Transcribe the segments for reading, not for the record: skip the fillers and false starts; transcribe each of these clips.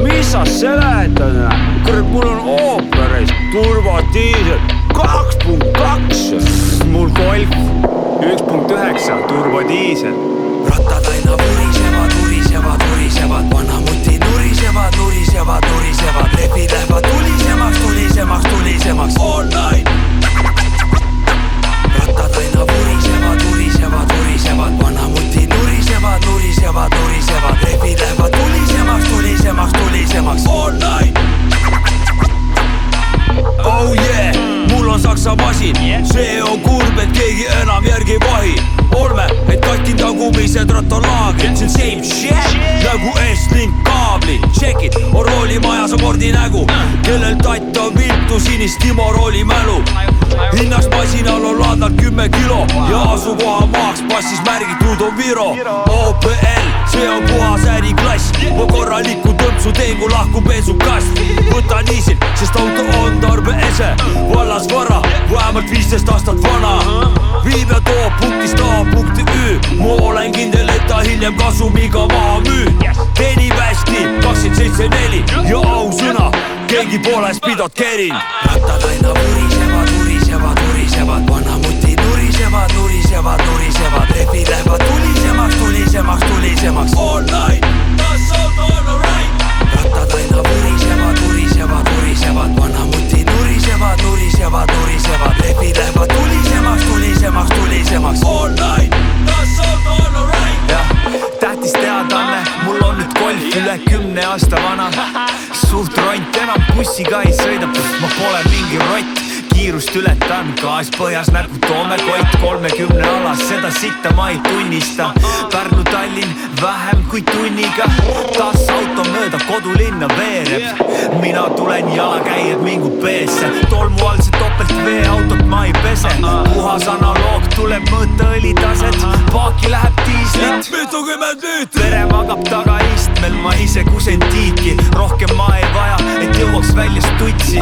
mis sa seletad? Kurat, mul on ooperis turbodiisel 2.2. Mul Golf 1.9 turbodiisel. Rattad aina vurisevad, vurisevad, vurisevad. Vanamuti nurisevad, nurisevad, nurisevad. Lehvid lähevad tulisemaks, tulisemaks, tulisemaks. All night. Rattad aina vurisevad, vurisevad, vurisevad. Vanamuti nurisevad, nurisevad, nurisevad. Lehvid lähevad tulisemaks, tulisemaks, tulisemaks. All night. Oh yeah, mul on saksa masin. See on kurb, et keegi enam järgi ei vahi. Olme, et kattinud tagumised rattalaagrid. See on same shit nagu S-link kaabli. Check it, on roolimajas on Mordi nägu, kellel tatt on viltu sinist Timo rooli mälu. Hinnaks masinal on laadalt 10 kilo ja asukoha maaks passis märgitud on Viro. OPL, see on puhas äriklass. Ma korraliku tõmpsu teen, kui lahku bensukast. Võta niisil, sest auto on tarbeese. Vallas vara, vähemalt 15 aastat vana. Viib ja toob punktist A punkti Ü. Ma olen kindel, et ta hiljem kasumiga maha müün. Teenib hästi 27.4 ja ausõna, keegi poolest pidot kerin. Rattad aina vurisevad, vurisevad, vurisevad. Vanamuti nurisevad, nurisevad, nurisevad. Lehvid lähevad tulisemaks, tulisemaks, tulisemaks. All night, that's all right. Rattad aina vurisevad, vurisevad, vurisevad. Vanamuti nurisevad, nurisevad, nurisevad. Lehvid lähevad tulisemaks, tulisemaks, tulisemaks. All night, that's all right. Jah, tähtis teadanne, mul on nüüd Golf üle 10 aasta vana. Suht ront, enam bussiga ei sõida, ma pole mingi rott. Kiirust ületan, gaas põhjas nägu toome koit 30 alas, seda sitta ma ei tunnista. Pärnu Tallinn vähem kui tunniga, taas auto mööda kodulinna veereb. Mina tulen jalakäijad mingu peesse, tolmu all see topelt veeautot ma ei pese. Puhas analoog tuleb mõõta õlitaset, paaki läheb diislit mitukümmend liitrit. Pere magab tagaistmel, ma ise kusen tiiki. Rohkem ma ei vaja, et jõuaks välja stutsi,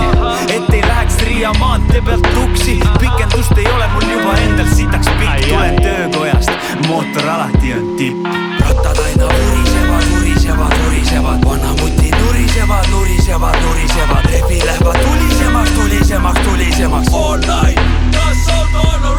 et ei läheks Riia maantee pealt tuksi. Pikendust ei ole mul juba endal sitaks pikk, tulen töökojast, mootor alati on tipp. Rattad aina vurisevad, vurisevad, vurisevad. Vanamuti nurisevad, nurisevad, nurisevad. Lehvid lähevad tulisemaks, tulisemaks, tulisemaks. All night, that's all